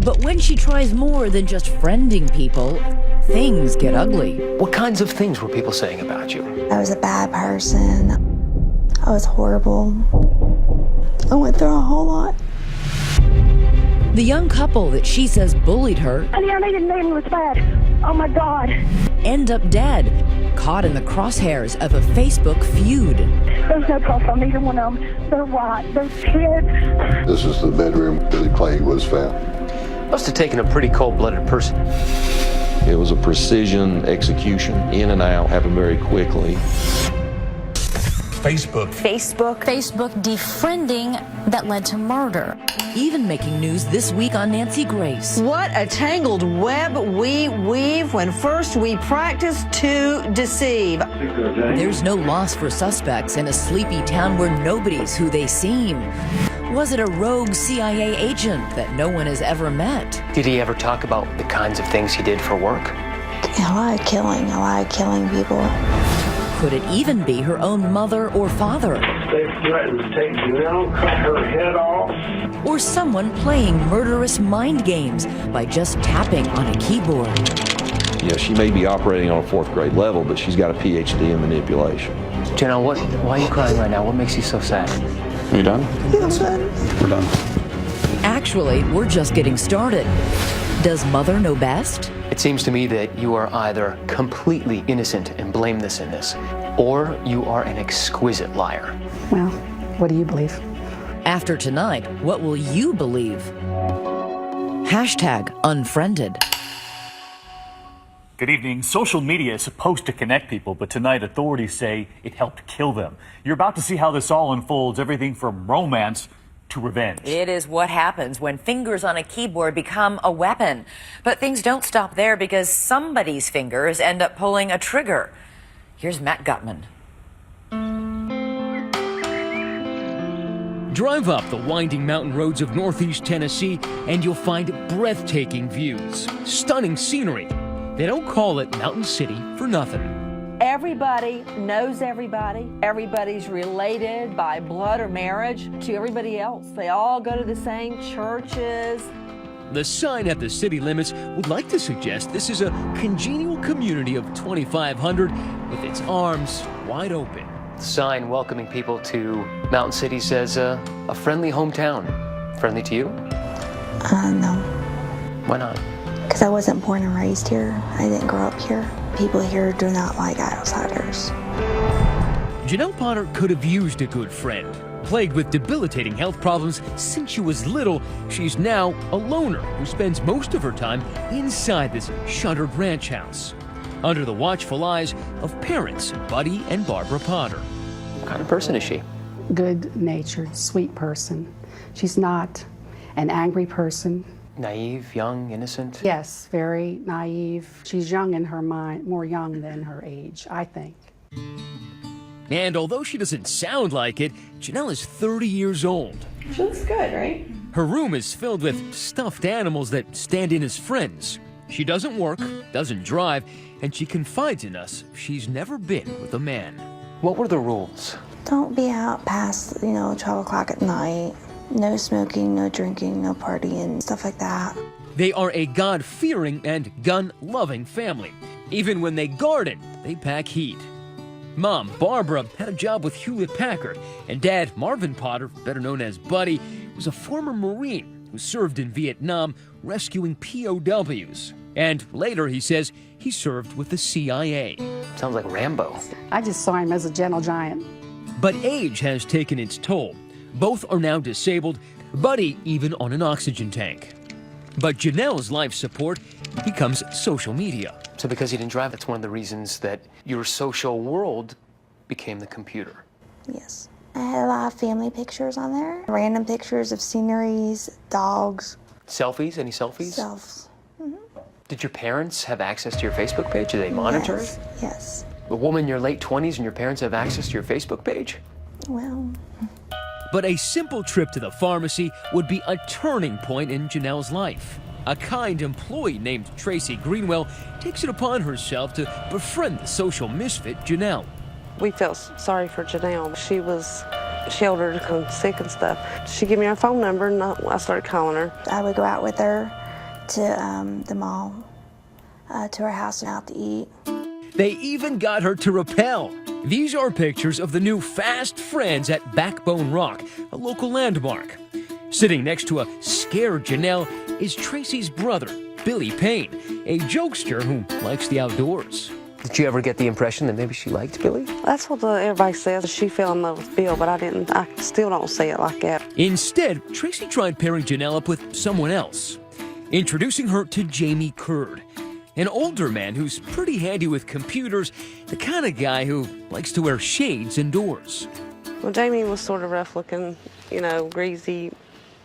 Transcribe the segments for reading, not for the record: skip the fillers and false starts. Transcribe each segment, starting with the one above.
But when she tries more than just friending people, things get ugly. What kinds of things were people saying about you? I was a bad person. I was horrible. I went through a whole lot. The young couple that she says bullied her Honey, I didn't know he was bad. Oh my God. end up dead, caught in the crosshairs of a Facebook feud. There's no cross on either one of them. They're white. They're kids. This is the bedroom Billy Clay was found. Must have taken a pretty cold-blooded person. It was a precision execution, in and out, happened very quickly. Facebook defriending that led to murder. Even making news this week on Nancy Grace. What a tangled web we weave when first we practice to deceive. There's no loss for suspects in a sleepy town where nobody's who they seem. Was it a rogue CIA agent that no one has ever met? Did he ever talk about the kinds of things he did for work? A lot of killing people. Could it even be her own mother or father? They threatened to take Janelle, cut her head off. Or someone playing murderous mind games by just tapping on a keyboard? You know, she may be operating on a fourth grade level, but she's got a PhD in manipulation. Janelle, why are you crying right now? What makes you so sad? Are you done? I'm done. We're done. Actually, we're just getting started. Does Mother know best? It seems to me that you are either completely innocent and blameless in this, or you are an exquisite liar. Well, what do you believe? After tonight, what will you believe? #Unfriended. Good evening. Social media is supposed to connect people, but tonight authorities say it helped kill them. You're about to see how this all unfolds, everything from romance to revenge. It is what happens when fingers on a keyboard become a weapon. But things don't stop there because somebody's fingers end up pulling a trigger. Here's Matt Gutman. Drive up the winding mountain roads of northeast Tennessee and you'll find breathtaking views, stunning scenery. They don't call it Mountain City for nothing. Everybody knows everybody. Everybody's related by blood or marriage to everybody else. They all go to the same churches. The sign at the city limits would like to suggest this is a congenial community of 2,500 with its arms wide open. The sign welcoming people to Mountain City says a friendly hometown. Friendly to you? No. Why not? Because I wasn't born and raised here. I didn't grow up here. People here do not like outsiders. Janelle Potter could have used a good friend. Plagued with debilitating health problems since she was little, she's now a loner who spends most of her time inside this shuttered ranch house, under the watchful eyes of parents Buddy and Barbara Potter. What kind of person is she? Good-natured, sweet person. She's not an angry person. Naive, young, innocent? Yes, very naive. She's young in her mind, more young than her age, I think. And although she doesn't sound like it, Janelle is 30 years old. She looks good, right? Her room is filled with stuffed animals that stand in as friends. She doesn't work, doesn't drive, and she confides in us she's never been with a man. What were the rules? Don't be out past, 12 o'clock at night. No smoking, no drinking, no partying, stuff like that. They are a God-fearing and gun-loving family. Even when they garden, they pack heat. Mom, Barbara, had a job with Hewlett-Packard, and Dad, Marvin Potter, better known as Buddy, was a former Marine who served in Vietnam rescuing POWs. And later, he says, he served with the CIA. Sounds like Rambo. I just saw him as a gentle giant. But age has taken its toll. Both are now disabled, Buddy even on an oxygen tank. But Janelle's life support becomes social media. So because you didn't drive, that's one of the reasons that your social world became the computer. Yes. I had a lot of family pictures on there. Random pictures of sceneries, dogs. Selfies? Any selfies? Selves. Mm-hmm. Did your parents have access to your Facebook page? Do they monitor it? Yes. A woman in your late 20s and your parents have access to your Facebook page? Well... But a simple trip to the pharmacy would be a turning point in Janelle's life. A kind employee named Tracy Greenwell takes it upon herself to befriend the social misfit Janelle. We felt sorry for Janelle. She was sheltered and sick and stuff. She gave me her phone number and I started calling her. I would go out with her to the mall, to our house and out to eat. They even got her to rappel. These are pictures of the new fast friends at Backbone Rock, a local landmark. Sitting next to a scared Janelle is Tracy's brother, Billy Payne, a jokester who likes the outdoors. Did you ever get the impression that maybe she liked Billy? That's what everybody says. She fell in love with Bill, but I still don't see it like that. Instead, Tracy tried pairing Janelle up with someone else, introducing her to Jamie Curd, an older man who's pretty handy with computers, the kind of guy who likes to wear shades indoors. Well, Jamie was sort of rough looking, you know, greasy,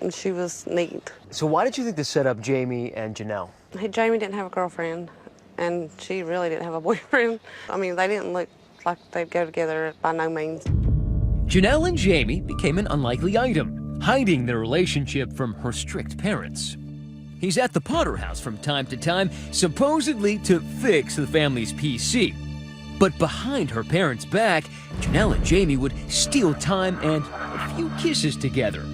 and she was neat. So why did you think to set up Jamie and Janelle? Jamie didn't have a girlfriend, and she really didn't have a boyfriend. I mean, they didn't look like they'd go together by no means. Janelle and Jamie became an unlikely item, hiding their relationship from her strict parents. He's at the Potter house from time to time, supposedly to fix the family's PC. But behind her parents' back, Janelle and Jamie would steal time and a few kisses together,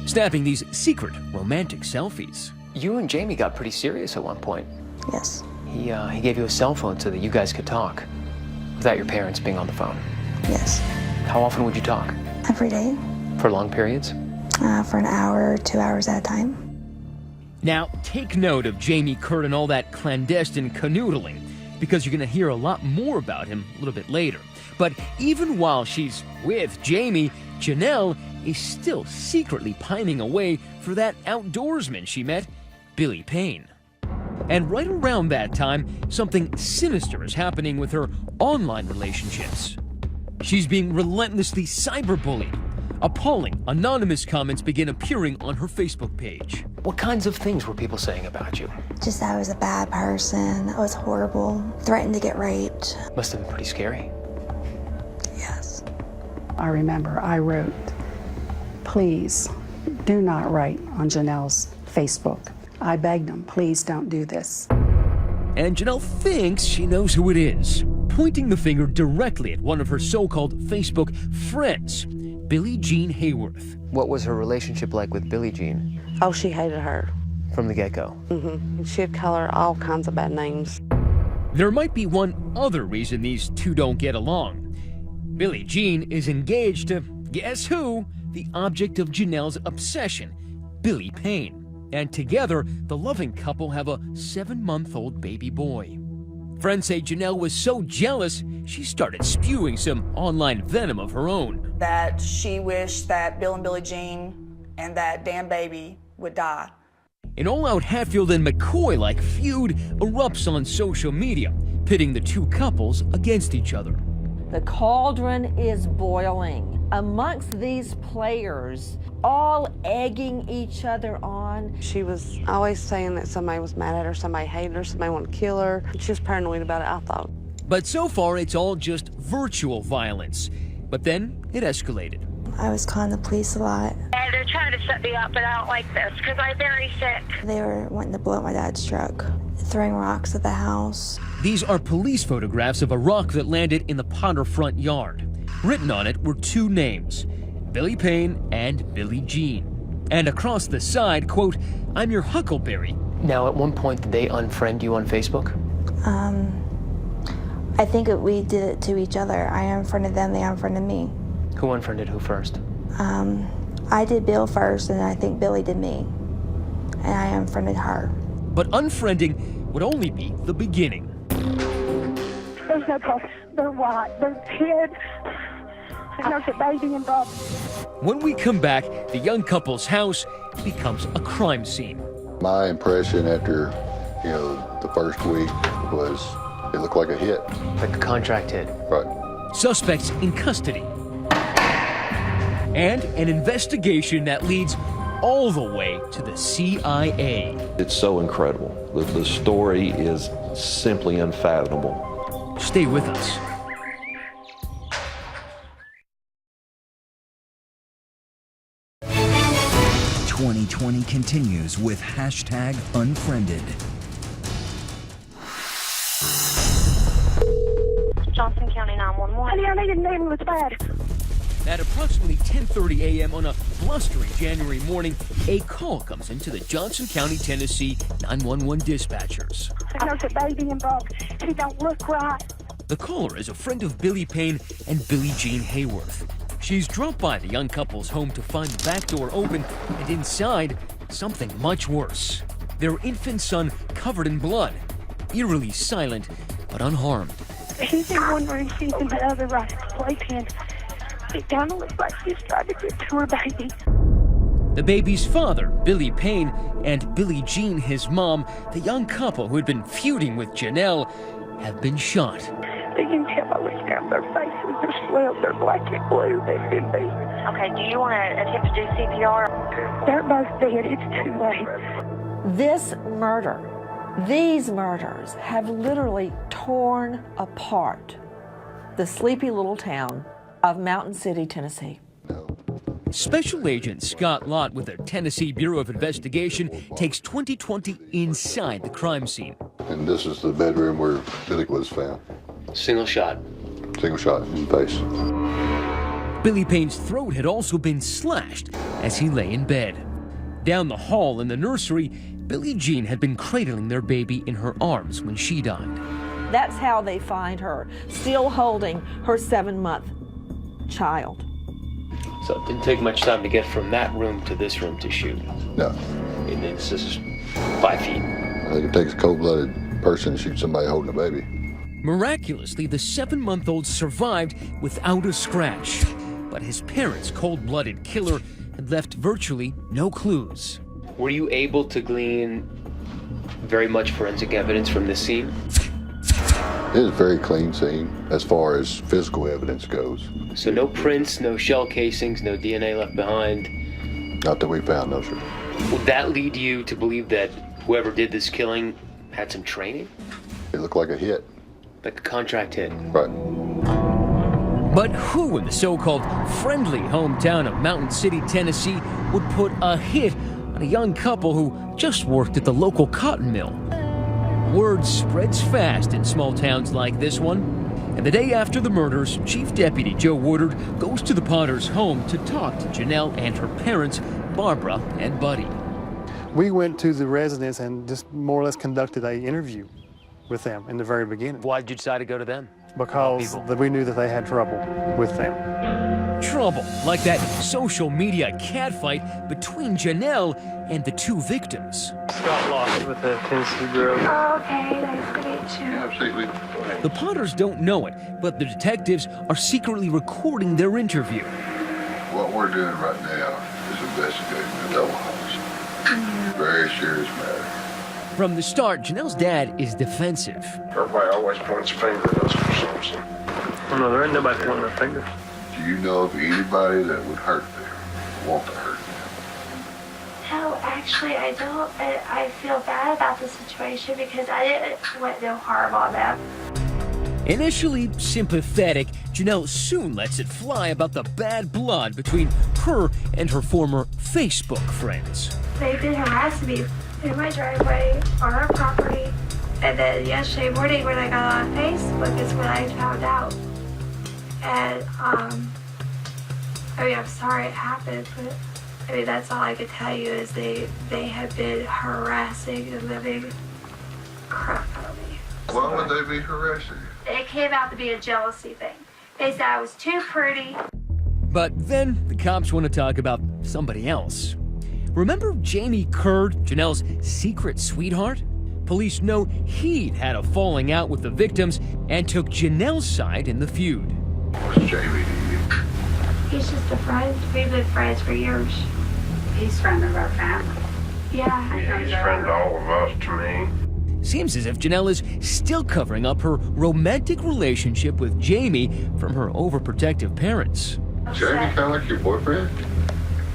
snapping these secret romantic selfies. You and Jamie got pretty serious at one point. Yes. He gave you a cell phone so that you guys could talk without your parents being on the phone. Yes. How often would you talk? Every day. For long periods? For an hour, 2 hours at a time. Now, take note of Jamie Curd and all that clandestine canoodling, because you're going to hear a lot more about him a little bit later. But even while she's with Jamie, Janelle is still secretly pining away for that outdoorsman she met, Billy Payne. And right around that time, something sinister is happening with her online relationships. She's being relentlessly cyberbullied. Appalling, anonymous comments begin appearing on her Facebook page. What kinds of things were people saying about you? Just that I was a bad person, I was horrible, threatened to get raped. Must have been pretty scary. Yes. I remember I wrote, "Please do not write on Janelle's Facebook." I begged them, please don't do this. And Janelle thinks she knows who it is, pointing the finger directly at one of her so-called Facebook friends, Billie Jean Hayworth. What was her relationship like with Billie Jean? Oh, she hated her. From the get-go? Mm-hmm. She'd call her all kinds of bad names. There might be one other reason these two don't get along. Billie Jean is engaged to, guess who? The object of Janelle's obsession, Billy Payne. And together, the loving couple have a 7-month-old baby boy. Friends say Janelle was so jealous, she started spewing some online venom of her own. That she wished that Bill and Billie Jean and that damn baby would die. An all-out Hatfield and McCoy-like feud erupts on social media, pitting the two couples against each other. The cauldron is boiling amongst these players, all egging each other on. She was always saying that somebody was mad at her, somebody hated her, somebody wanted to kill her. She was paranoid about it, I thought. But so far, it's all just virtual violence. But then it escalated. I was calling the police a lot. They're trying to set me up, but I don't like this because I'm very sick. They were wanting to blow up my dad's truck, throwing rocks at the house. These are police photographs of a rock that landed in the Potter front yard. Written on it were two names, Billy Payne and Billie Jean. And across the side, quote, "I'm your huckleberry." Now, at one point, did they unfriend you on Facebook? I think we did it to each other. I unfriended them, they unfriended me. Who unfriended who first? I did Bill first, and I think Billy did me. And I unfriended her. But unfriending would only be the beginning. There's no cause. They're white. They're kids. And there's a baby involved. When we come back, the young couple's house becomes a crime scene. My impression after, the first week was it looked like a hit. Like a contract hit. Right. Suspects in custody. And an investigation that leads all the way to the CIA. It's so incredible. The story is simply unfathomable. Stay with us. #2020 continues with #Unfriended. Johnson County 911. Honey, I need an ambulance bad. At approximately 10:30 a.m. on a blustery January morning, a call comes into the Johnson County, Tennessee 911 dispatchers. There's a baby involved. He don't look right. The caller is a friend of Billy Payne and Billie Jean Hayworth. She's dropped by the young couple's home to find the back door open, and inside, something much worse. Their infant son covered in blood, eerily silent but unharmed. He's in one room, she's in the other, right at the playpen. It kind of looks like she's trying to get to her baby. The baby's father, Billy Payne, and Billie Jean, his mom, the young couple who had been feuding with Janelle, have been shot. You can tell by looking down their faces, they're swelled, they're black and blue, they've been beat. Okay, do you want to attempt to do CPR? They're both dead, it's too late. This murder, these murders have literally torn apart the sleepy little town of Mountain City, Tennessee. Special Agent Scott Lott with the Tennessee Bureau of Investigation takes 2020 inside the crime scene. And this is the bedroom where Billy was found. Single shot. Single shot in the face. Billy Payne's throat had also been slashed as he lay in bed. Down the hall in the nursery, Billie Jean had been cradling their baby in her arms when she died. That's how they find her, still holding her 7-month child. So it didn't take much time to get from that room to this room to shoot. No. And this is 5 feet. I think it takes a cold-blooded person to shoot somebody holding a baby. Miraculously, the 7-month-old survived without a scratch. But his parents' cold-blooded killer had left virtually no clues. Were you able to glean very much forensic evidence from this scene? It is a very clean scene as far as physical evidence goes. So no prints, no shell casings, no DNA left behind? Not that we found, no, sir. Would that lead you to believe that whoever did this killing had some training? It looked like a hit. Like a contract hit? Right. But who in the so-called friendly hometown of Mountain City, Tennessee, would put a hit on a young couple who just worked at the local cotton mill? Word spreads fast in small towns like this one. And the day after the murders, Chief Deputy Joe Woodard goes to the Potters' home to talk to Janelle and her parents, Barbara and Buddy. We went to the residence and just more or less conducted an interview with them in the very beginning. Why did you decide to go to them? Because we knew that they had trouble with them. Trouble, like that social media catfight between Janelle and the two victims. Got lost with the Tennessee girl. Oh, okay, nice to meet you. Absolutely. The Potters don't know it, but the detectives are secretly recording their interview. What we're doing right now is investigating a double homicide. Very serious matter. From the start, Janelle's dad is defensive. Everybody always points a finger at us for something. Oh, no, there ain't nobody pointing their finger. Do you know of anybody that would hurt them, want to hurt them? No, actually, I don't. I feel bad about the situation because I didn't want no harm on them. Initially sympathetic, Janelle soon lets it fly about the bad blood between her and her former Facebook friends. They've been harassing me in my driveway on our property. And then yesterday morning when I got on Facebook is when I found out. And, I mean, I'm sorry it happened, but, I mean, that's all I can tell you is they have been harassing the living crap out of me. Why would they be harassing you? It came out to be a jealousy thing. They said I was too pretty. But then the cops want to talk about somebody else. Remember Jamie Kerr, Janelle's secret sweetheart? Police know he'd had a falling out with the victims and took Janelle's side in the feud. What's Jamie to you? He's just a friend. We've been friends for years. He's a friend of our family. Yeah. He's a friend to all of us, to me. Seems as if Janelle is still covering up her romantic relationship with Jamie from her overprotective parents. Jamie kind of like your boyfriend?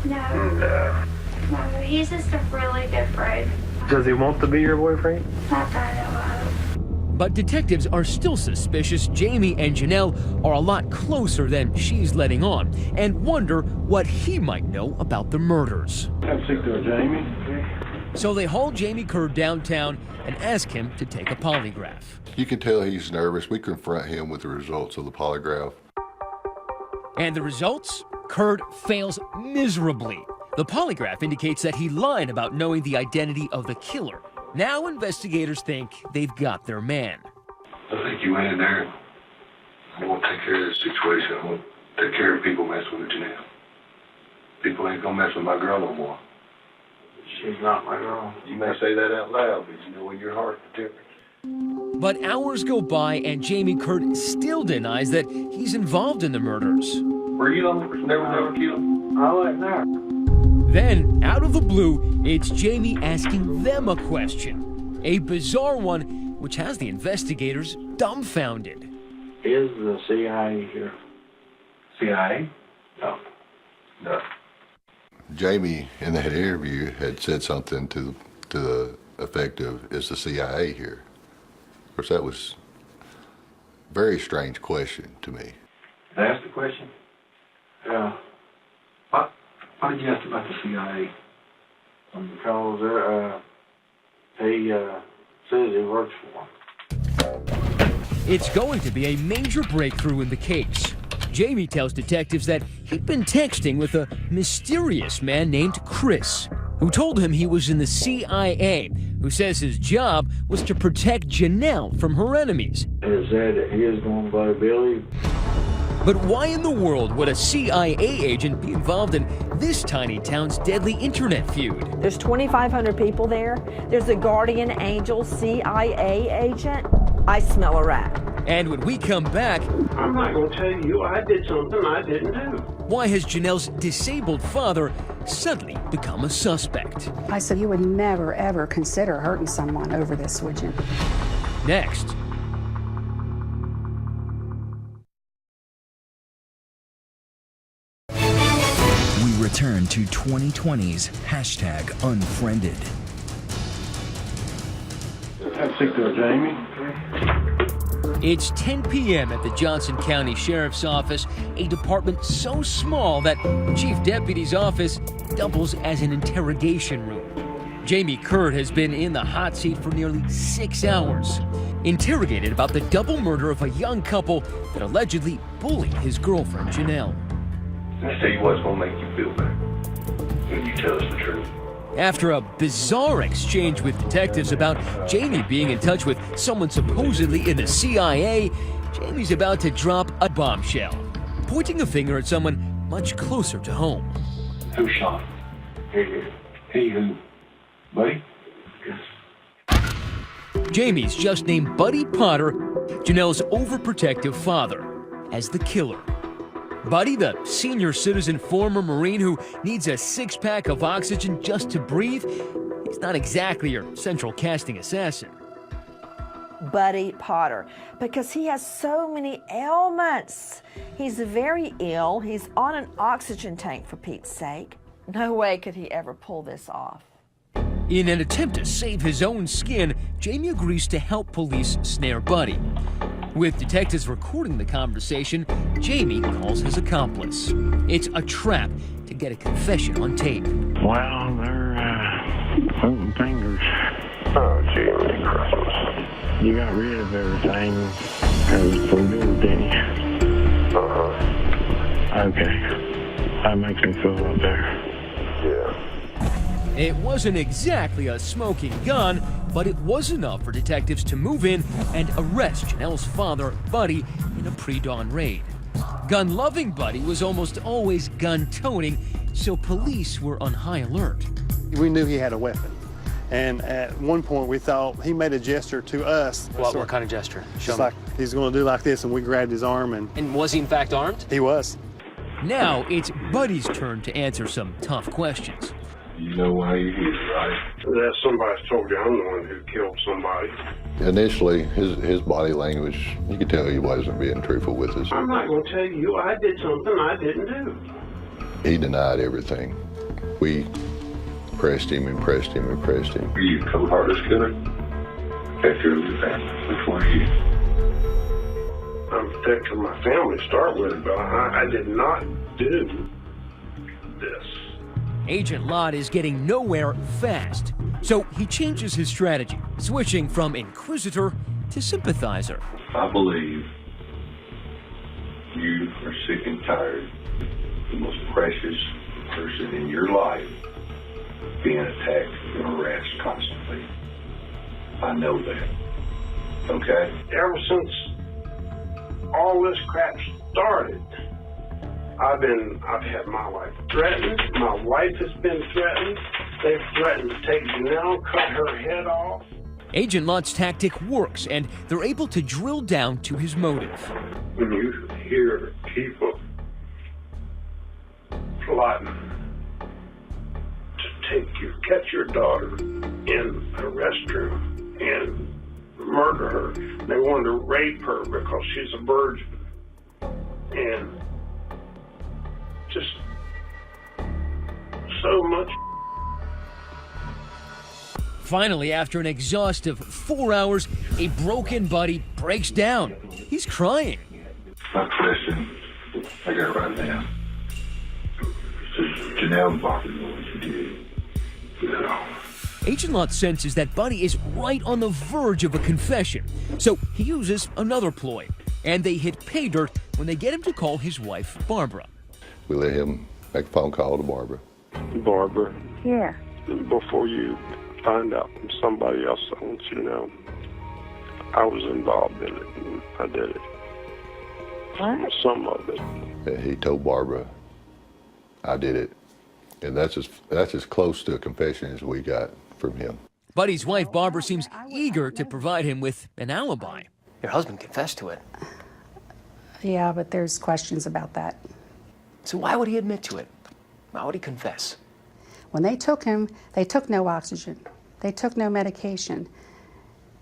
No. No, he's just a really good friend. Does he want to be your boyfriend? Not that I know of. But detectives are still suspicious Jamie and Janelle are a lot closer than she's letting on, and wonder what he might know about the murders. Have a seat there, Jamie. So they haul Jamie Kerr downtown and ask him to take a polygraph. You can tell he's nervous. We confront him with the results of the polygraph. And the results? Kurt fails miserably. The polygraph indicates that he lied about knowing the identity of the killer. Now investigators think they've got their man. I think you went in there. I want to take care of this situation. I want to take care of people messing with Janelle. People ain't gonna mess with my girl no more. She's not my girl. You may say that out loud, but you know in your heart the difference. But hours go by and Jamie Kurt still denies that he's involved in the murders. Were you the only person that was ever killed? I wasn't there. Then, out of the blue, it's Jamie asking them a question. A bizarre one, which has the investigators dumbfounded. Is the CIA here? CIA? No. No. Jamie, in that interview, had said something to the effect of, is the CIA here? Of course, that was a very strange question to me. Did I ask the question? Yeah. Why did you ask about the CIA? Because he says he works for him. It's going to be a major breakthrough in the case. Jamie tells detectives that he'd been texting with a mysterious man named Chris, who told him he was in the CIA, who says his job was to protect Janelle from her enemies. He said that he is going by Billy. But why in the world would a CIA agent be involved in this tiny town's deadly internet feud? There's 2,500 people there. There's a guardian angel CIA agent. I smell a rat. And when we come back, I'm not going to tell you I did something I didn't do. Why has Janelle's disabled father suddenly become a suspect? I said, you would never, ever consider hurting someone over this, would you? Next. We return to 2020's #Unfriended. Have a seat there, Jamie. It's 10 p.m. at the Johnson County Sheriff's Office, a department so small that the Chief Deputy's office doubles as an interrogation room. Jamie Kurt has been in the hot seat for nearly 6 hours, interrogated about the double murder of a young couple that allegedly bullied his girlfriend, Janelle. I tell you what's going to make you feel better when you tell us the truth. After a bizarre exchange with detectives about Jamie being in touch with someone supposedly in the CIA, Jamie's about to drop a bombshell, pointing a finger at someone much closer to home. Who shot him? He who? Buddy? Yes. Jamie's just named Buddy Potter, Janelle's overprotective father, as the killer. Buddy, the senior citizen former Marine who needs a six-pack of oxygen just to breathe, he's not exactly your central casting assassin. Buddy Potter, because he has so many ailments. He's very ill. He's on an oxygen tank, for Pete's sake. No way could he ever pull this off. In an attempt to save his own skin, Jamie agrees to help police snare Buddy. With detectives recording the conversation, Jamie calls his accomplice. It's a trap to get a confession on tape. Well, they're pointing fingers. Oh, gee, Merry Christmas. You got rid of everything because we moved, didn't you? Uh-huh. Okay. That makes me feel up there. Yeah. It wasn't exactly a smoking gun, but it was enough for detectives to move in and arrest Janelle's father, Buddy, in a pre-dawn raid. Gun-loving Buddy was almost always gun-toting, so police were on high alert. We knew he had a weapon. And at one point we thought he made a gesture to us. What kind of gesture? Just like he's going to do like this, and we grabbed his arm. And was he in fact armed? He was. Now it's Buddy's turn to answer some tough questions. You know why you're here, right? That somebody's told you I'm the one who killed somebody. Initially, his body language, you could tell he wasn't being truthful with us. I'm not going to tell you I did something I didn't do. He denied everything. We pressed him and pressed him and pressed him. Are you a cold-hearted killer? Protector of the family. Which one are you? I'm protecting my family to start with, but I did not do this. Agent Lott is getting nowhere fast, so he changes his strategy, switching from inquisitor to sympathizer. I believe you are sick and tired the most precious person in your life being attacked and harassed constantly. I know that. Okay? Ever since all this crap started, I've had my life threatened. My wife has been threatened. They've threatened to take Janelle, cut her head off. Agent Lott's tactic works, and they're able to drill down to his motive. When you hear people plotting to catch your daughter in a restroom and murder her, they wanted to rape her because she's a virgin, and just so much. Finally, after an exhaustive 4 hours, a broken Buddy breaks down. He's crying. My question I got right now. Janelle Barker, what you did. No. Agent Lott senses that Buddy is right on the verge of a confession, so he uses another ploy, and they hit pay dirt when they get him to call his wife, Barbara. We let him make a phone call to Barbara. Barbara. Yeah. Before you find out from somebody else, I want you to know I was involved in it, and I did it. What? Some of it. He told Barbara, I did it. And that's as close to a confession as we got from him. Buddy's wife, Barbara, seems eager to provide him with an alibi. Your husband confessed to it. Yeah, but there's questions about that. So why would he admit to it? Why would he confess? When they took him, they took no oxygen. They took no medication.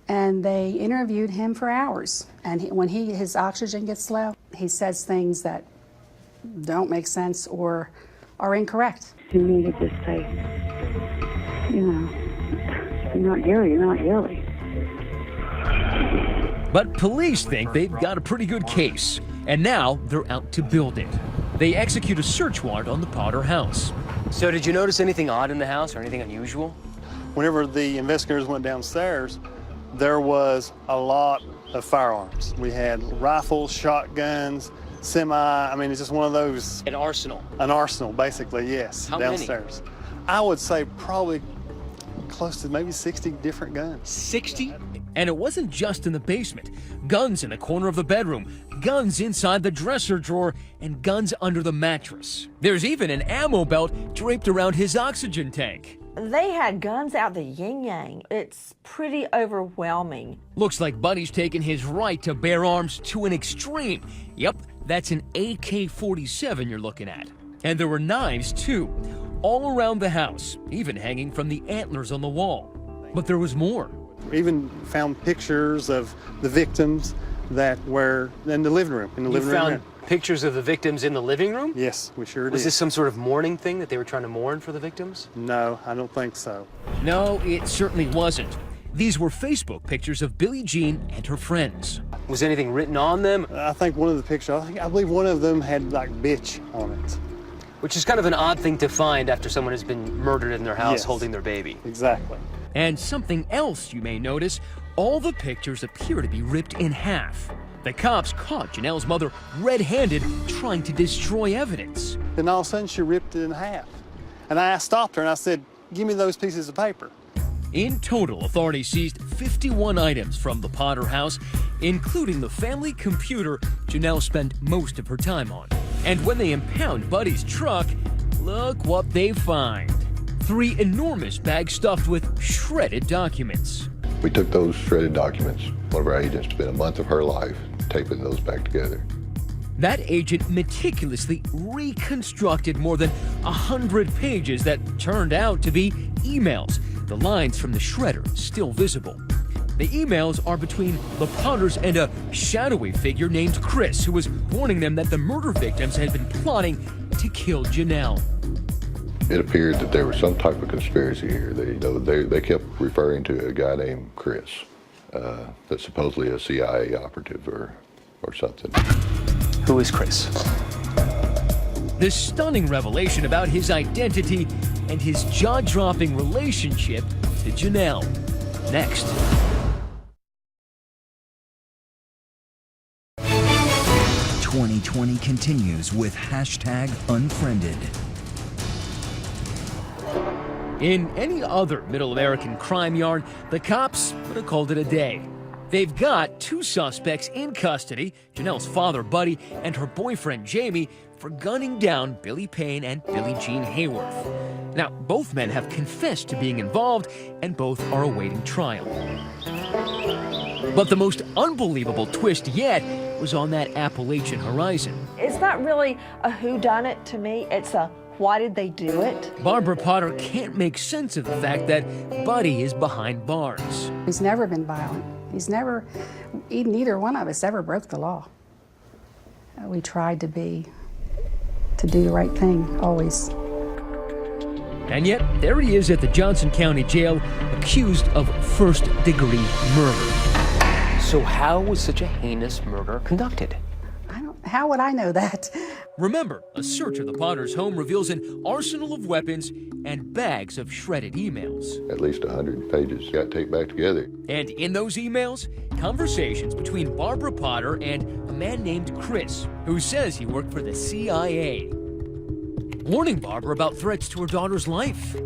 And they interviewed him for hours. And when his oxygen gets low, he says things that don't make sense or are incorrect. You need to just say, you know, you're not guilty, you're not guilty. But police think they've got a pretty good case, and now they're out to build it. They execute a search warrant on the Potter house. So did you notice anything odd in the house or anything unusual? Whenever the investigators went downstairs, there was a lot of firearms. We had rifles, shotguns, I mean, it's just one of those. An arsenal. An arsenal, basically, yes. How downstairs. Many? I would say probably close to maybe 60 different guns. 60? And it wasn't just in the basement. Guns in the corner of the bedroom, guns inside the dresser drawer, and guns under the mattress. There's even an ammo belt draped around his oxygen tank. They had guns out the yin-yang. It's pretty overwhelming. Looks like Buddy's taken his right to bear arms to an extreme. Yep, that's an AK-47 you're looking at. And there were knives, too, all around the house, even hanging from the antlers on the wall. But there was more. We even found pictures of the victims that were in the living room. You found pictures of the victims in the living room? Yes, we sure did. Was this some sort of mourning thing that they were trying to mourn for the victims? No, I don't think so. No, it certainly wasn't. These were Facebook pictures of Billie Jean and her friends. Was anything written on them? I think one of the pictures, I believe one of them had like bitch on it. Which is kind of an odd thing to find after someone has been murdered in their house Yes. holding their baby. Exactly. And something else you may notice, all the pictures appear to be ripped in half. The cops caught Janelle's mother red-handed trying to destroy evidence. Then all of a sudden she ripped it in half. And I stopped her and I said, give me those pieces of paper. In total, authorities seized 51 items from the Potter house, including the family computer Janelle spent most of her time on. And when they impound Buddy's truck, look what they find. 3 enormous bags stuffed with shredded documents. We took those shredded documents. One of our agents spent a month of her life taping those back together. That agent meticulously reconstructed more than 100 pages that turned out to be emails, the lines from the shredder still visible. The emails are between the Potters and a shadowy figure named Chris, who was warning them that the murder victims had been plotting to kill Janelle. It appeared that there was some type of conspiracy here. They kept referring to a guy named Chris, that's supposedly a CIA operative or something. Who is Chris? This stunning revelation about his identity and his jaw-dropping relationship to Janelle. Next. 2020 continues with #Unfriended. In any other Middle American crime yard, the cops would have called it a day. They've got 2 suspects in custody, Janelle's father, Buddy, and her boyfriend, Jamie, for gunning down Billy Payne and Billie Jean Hayworth. Now, both men have confessed to being involved, and both are awaiting trial. But the most unbelievable twist yet was on that Appalachian horizon. It's not really a whodunit to me. It's a why did they do it? Barbara Potter can't make sense of the fact that Buddy is behind bars. He's never been violent. Neither one of us ever broke the law. We tried to do the right thing, always. And yet, there he is at the Johnson County Jail, accused of first-degree murder. So how was such a heinous murder conducted? How would I know that? Remember, a search of the Potter's home reveals an arsenal of weapons and bags of shredded emails. At least 100 pages got taped back together. And in those emails, conversations between Barbara Potter and a man named Chris, who says he worked for the CIA, warning Barbara about threats to her daughter's life.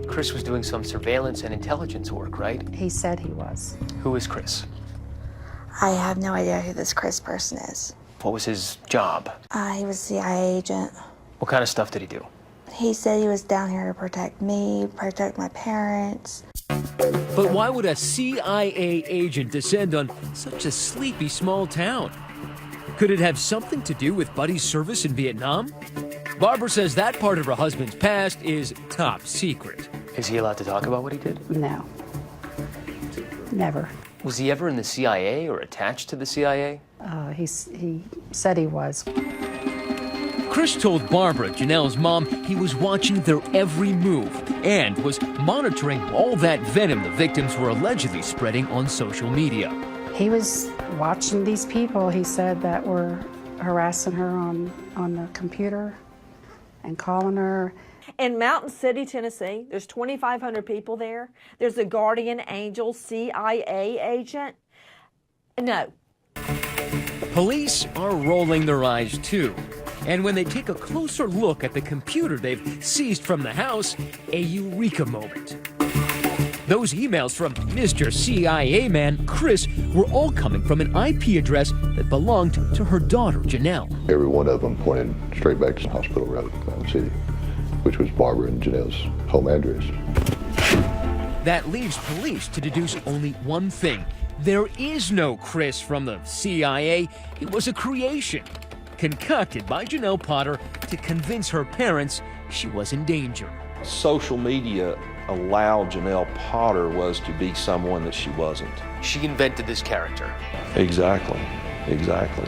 Chris was doing some surveillance and intelligence work, right? He said he was. Who is Chris? I have no idea who this Chris person is. What was his job? He was a CIA agent. What kind of stuff did he do? He said he was down here to protect me, protect my parents. But why would a CIA agent descend on such a sleepy small town? Could it have something to do with Buddy's service in Vietnam? Barbara says that part of her husband's past is top secret. Is he allowed to talk about what he did? No. Never. Was he ever in the CIA or attached to the CIA? He said he was. Chris told Barbara, Janelle's mom, he was watching their every move and was monitoring all that venom the victims were allegedly spreading on social media. He was watching these people, he said, that were harassing her on the computer and calling her. In Mountain City, Tennessee, there's 2,500 people there. There's a guardian angel CIA agent. No. Police are rolling their eyes too. And when they take a closer look at the computer they've seized from the house, a eureka moment. Those emails from Mr. CIA man Chris were all coming from an IP address that belonged to her daughter, Janelle. Every one of them pointed straight back to Hospital Road, Mountain City, which was Barbara and Janelle's home address. That leaves police to deduce only one thing. There is no Chris from the CIA. It was a creation, concocted by Janelle Potter to convince her parents she was in danger. Social media allowed Janelle Potter was to be someone that she wasn't. She invented this character. Exactly.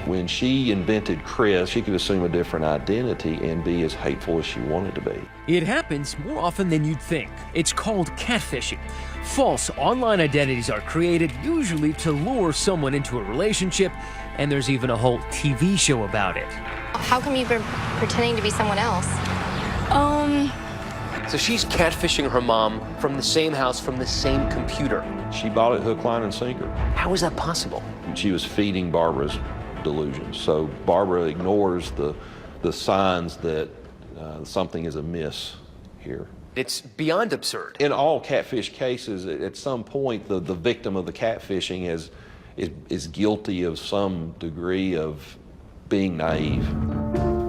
When she invented Chris, she could assume a different identity and be as hateful as she wanted to be. It happens more often than you'd think. It's called catfishing. False online identities are created, usually to lure someone into a relationship, and there's even a whole TV show about it. How come you've been pretending to be someone else? So she's catfishing her mom from the same house, from the same computer. She bought it hook, line, and sinker. How is that possible? She was feeding Barbara's delusions. So Barbara ignores the signs that something is amiss here. It's beyond absurd. In all catfish cases, at some point, the victim of the catfishing is guilty of some degree of being naive.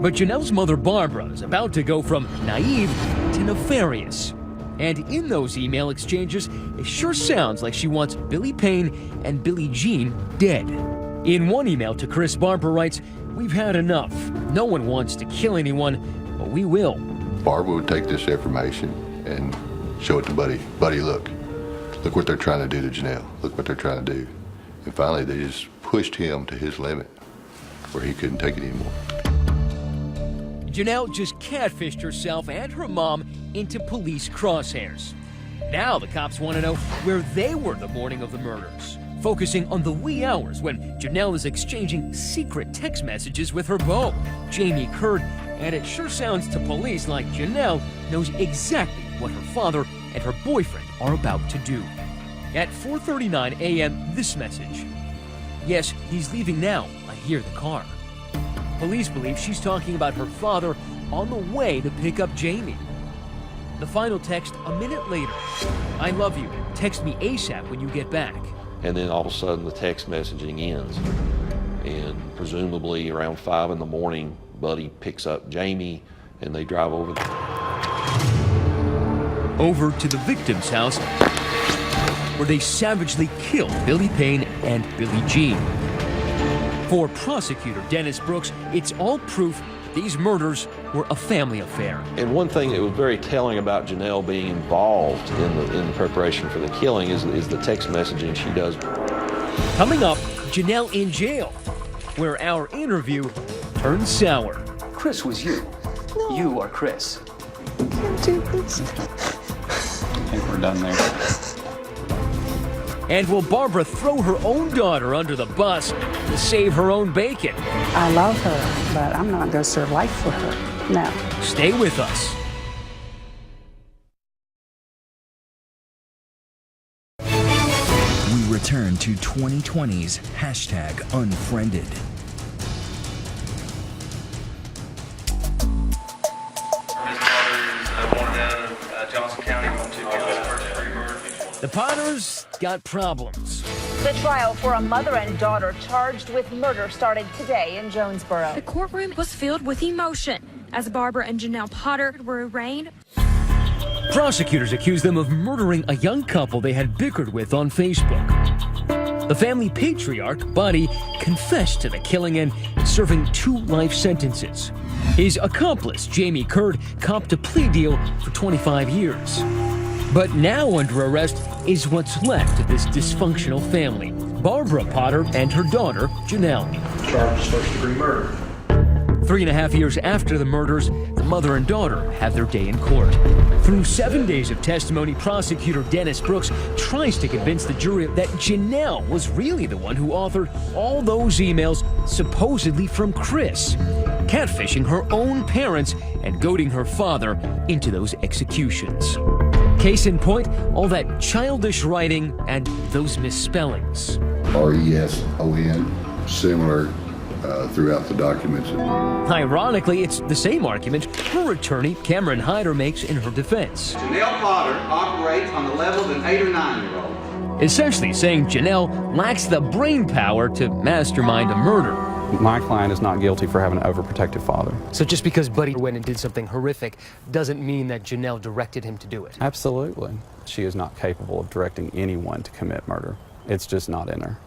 But Janelle's mother, Barbara, is about to go from naive to nefarious. And in those email exchanges, it sure sounds like she wants Billy Payne and Billie Jean dead. In one email to Chris, Barbara writes, "We've had enough. No one wants to kill anyone, but we will." Barbara would take this information and show it to Buddy. Buddy, look what they're trying to do to Janelle. Look what they're trying to do. And finally, they just pushed him to his limit where he couldn't take it anymore. Janelle just catfished herself and her mom into police crosshairs. Now the cops want to know where they were the morning of the murders, focusing on the wee hours when Janelle is exchanging secret text messages with her beau, Jamie Curd, and it sure sounds to police like Janelle knows exactly what her father and her boyfriend are about to do. At 4:39 a.m., this message. "Yes, he's leaving now. I hear the car." Police believe she's talking about her father on the way to pick up Jamie. The final text a minute later. I love you. Text me ASAP when you get back. And then all of a sudden the text messaging ends. And presumably around 5 in the morning, Buddy picks up Jamie and they drive over to the victim's house, where they savagely kill Billy Payne and Billie Jean. For prosecutor Dennis Brooks, it's all proof these murders were a family affair. And one thing that was very telling about Janelle being involved in the preparation for the killing is the text messaging she does. Coming up, Janelle in jail, where our interview turns sour. Chris was you. No. You are Chris. I can't do this. I think we're done there. And will Barbara throw her own daughter under the bus to save her own bacon? I love her, but I'm not going to serve life for her. No. Stay with us. We return to 2020's #Unfriended. The Potters got problems. The trial for a mother and daughter charged with murder started today in Jonesboro. The courtroom was filled with emotion as Barbara and Janelle Potter were arraigned. Prosecutors accused them of murdering a young couple they had bickered with on Facebook. The family patriarch, Buddy, confessed to the killing and serving 2 life sentences. His accomplice, Jamie Curd, copped a plea deal for 25 years. But now under arrest is what's left of this dysfunctional family. Barbara Potter and her daughter, Janelle. Charged first-degree murder. 3.5 years after the murders, the mother and daughter have their day in court. Through 7 days of testimony, prosecutor Dennis Brooks tries to convince the jury that Janelle was really the one who authored all those emails supposedly from Chris, catfishing her own parents and goading her father into those executions. Case in point, all that childish writing and those misspellings. R-E-S-O-N, similar throughout the documents. Ironically, it's the same argument her attorney, Cameron Hyder, makes in her defense. Janelle Potter operates on the level of an 8 or 9-year-old. Essentially saying Janelle lacks the brain power to mastermind a murder. My client is not guilty for having an overprotective father. So just because Buddy went and did something horrific doesn't mean that Janelle directed him to do it? Absolutely. She is not capable of directing anyone to commit murder. It's just not in her.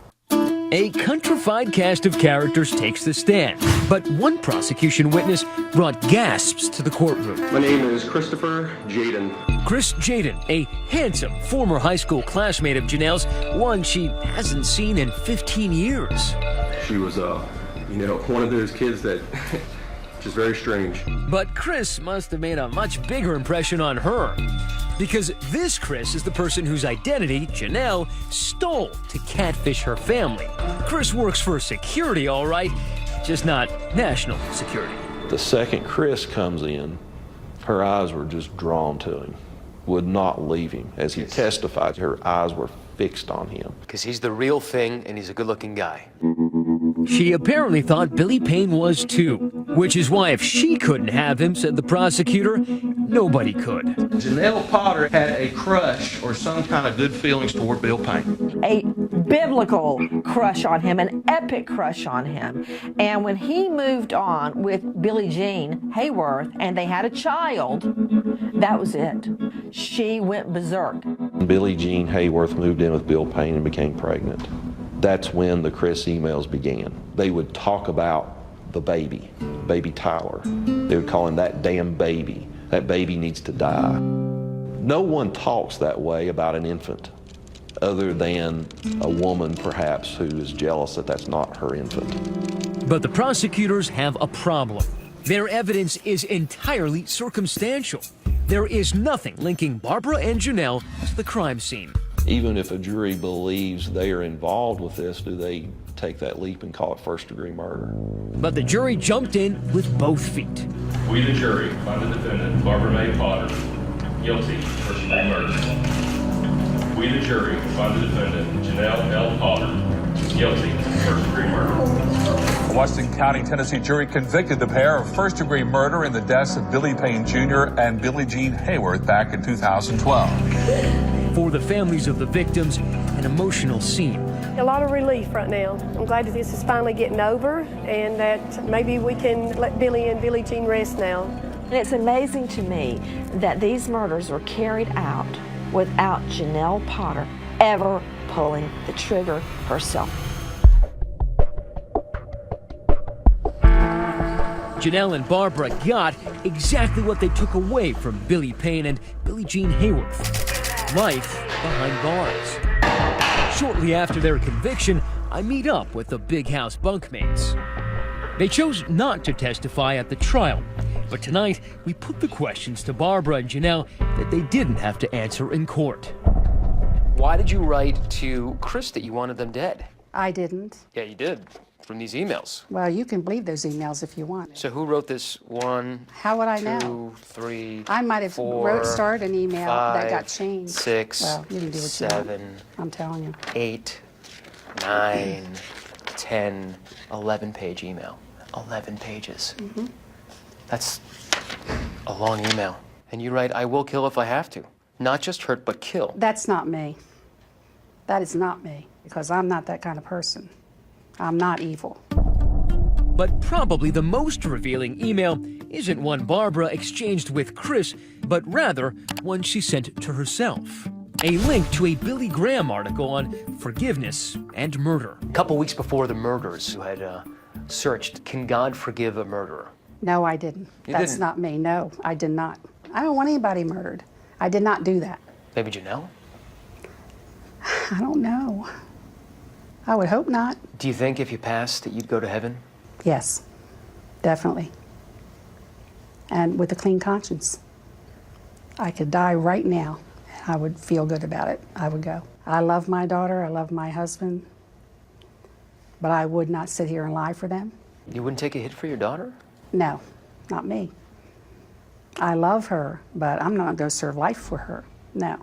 A countrified cast of characters takes the stand, but one prosecution witness brought gasps to the courtroom. My name is Christopher Jaden. Chris Jaden, a handsome former high school classmate of Janelle's, one she hasn't seen in 15 years. She was, one of those kids that just very strange. But Chris must have made a much bigger impression on her, because this Chris is the person whose identity Janelle stole to catfish her family. Chris works for security, all right, just not national security. The second Chris comes in, her eyes were just drawn to him, would not leave him. As he testified, her eyes were fixed on him. Because he's the real thing and he's a good-looking guy. She apparently thought Billy Payne was too, which is why if she couldn't have him, said the prosecutor, nobody could. Janelle Potter had a crush or some kind of good feelings toward Bill Payne. A biblical crush on him, an epic crush on him. And when he moved on with Billie Jean Hayworth and they had a child, that was it. She went berserk. Billie Jean Hayworth moved in with Bill Payne and became pregnant. That's when the Chris emails began. They would talk about the baby Tyler. They would call him that damn baby. That baby needs to die. No one talks that way about an infant other than a woman perhaps who is jealous that that's not her infant. But the prosecutors have a problem. Their evidence is entirely circumstantial. There is nothing linking Barbara and Janelle to the crime scene. Even if a jury believes they are involved with this, do they take that leap and call it first-degree murder? But the jury jumped in with both feet. We, the jury, find the defendant, Barbara May Potter, guilty of first-degree murder. We, the jury, find the defendant, Janelle L. Potter, guilty of first-degree murder. Washington County, Tennessee jury convicted the pair of first-degree murder in the deaths of Billy Payne Jr. and Billie Jean Hayworth back in 2012. For the families of the victims, an emotional scene. A lot of relief right now. I'm glad that this is finally getting over and that maybe we can let Billy and Billie Jean rest now. And it's amazing to me that these murders were carried out without Janelle Potter ever pulling the trigger herself. Janelle and Barbara got exactly what they took away from Billy Payne and Billie Jean Hayworth: life behind bars. Shortly after their conviction, I meet up with the Big House bunkmates. They chose not to testify at the trial, but tonight we put the questions to Barbara and Janelle that they didn't have to answer in court. Why did you write to Chris that you wanted them dead? I didn't. Yeah, you did, from these emails. Well, you can believe those emails if you want. So who wrote this? 1, How would I 2, know? 3, I might have 4, started an email that got 5, changed. 6, well, you can do what 7, you want. I'm telling you. 8, 9, 10, 11-page email. 11 pages. Mm-hmm. That's a long email. And you write, "I will kill if I have to." Not just hurt, but kill. That's not me. That is not me, because I'm not that kind of person. I'm not evil. But probably the most revealing email isn't one Barbara exchanged with Chris, but rather one she sent to herself. A link to a Billy Graham article on forgiveness and murder. A couple weeks before the murders, you had searched, "Can God forgive a murderer?" No, I didn't. That's didn't? not me. No, I did not. I don't want anybody murdered. I did not do that. Maybe Janelle? I don't know. I would hope not. Do you think if you passed that you'd go to heaven? Yes, definitely. And with a clean conscience. I could die right now, and I would feel good about it. I would go. I love my daughter, I love my husband, but I would not sit here and lie for them. You wouldn't take a hit for your daughter? No, not me. I love her, but I'm not going to serve life for her. No.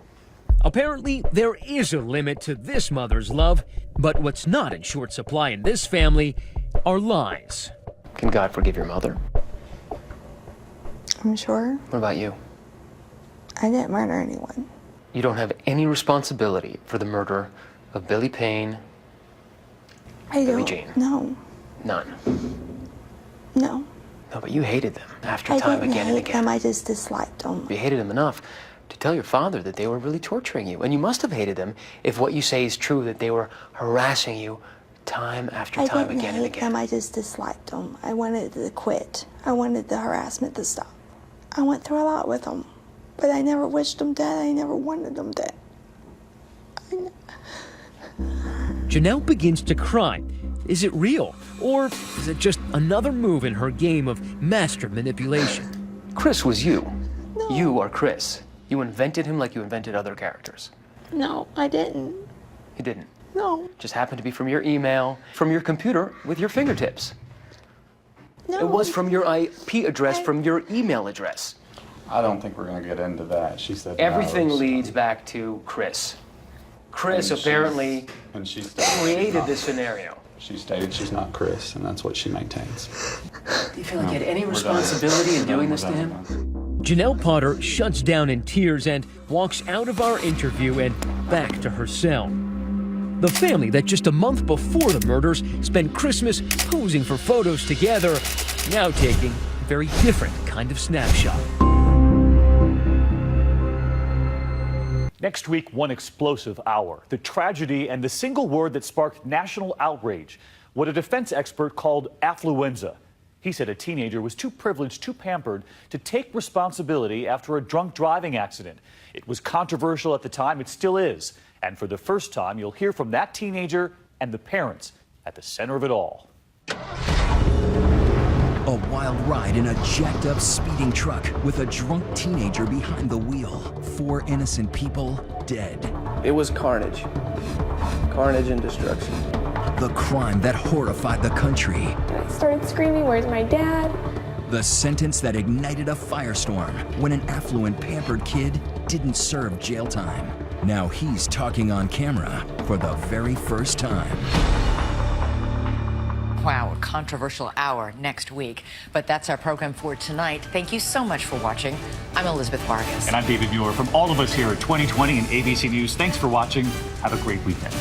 Apparently, there is a limit to this mother's love, but what's not in short supply in this family are lies. Can God forgive your mother? I'm sure. What about you? I didn't murder anyone. You don't have any responsibility for the murder of Billy Payne, I Billie don't. Jean? No. None. No. No, but you hated them after I time didn't again hate and again. them. I just disliked them. You hated them enough to tell your father that they were really torturing you. And you must have hated them if what you say is true, that they were harassing you time after time again and again. Them. I just disliked them. I wanted to quit. I wanted the harassment to stop. I went through a lot with them, but I never wished them dead. I never wanted them dead. Janelle begins to cry. Is it real? Or is it just another move in her game of master manipulation? Chris was you. No. You are Chris. You invented him like you invented other characters. No, I didn't. You didn't? No. Just happened to be from your email, from your computer with your fingertips. No. It was from your IP address, from your email address. I don't think we're going to get into that. She said everything no, leads back to Chris. Chris apparently created this scenario. She stated she's not Chris, and that's what she maintains. Do you feel like you had any responsibility in doing this to him? Janelle Potter shuts down in tears and walks out of our interview and back to her cell. The family that just a month before the murders spent Christmas posing for photos together, now taking a very different kind of snapshot. Next week, one explosive hour. The tragedy and the single word that sparked national outrage. What a defense expert called affluenza. He said a teenager was too privileged, too pampered to take responsibility after a drunk driving accident. It was controversial at the time. It still is. And for the first time, you'll hear from that teenager and the parents at the center of it all. A wild ride in a jacked-up speeding truck with a drunk teenager behind the wheel. 4 innocent people dead. It was carnage. Carnage and destruction. The crime that horrified the country. I started screaming, "Where's my dad?" The sentence that ignited a firestorm when an affluent, pampered kid didn't serve jail time. Now he's talking on camera for the very first time. Wow, a controversial hour next week. But that's our program for tonight. Thank you so much for watching. I'm Elizabeth Vargas. And I'm David Muir. From all of us here at 2020 and ABC News, thanks for watching. Have a great weekend.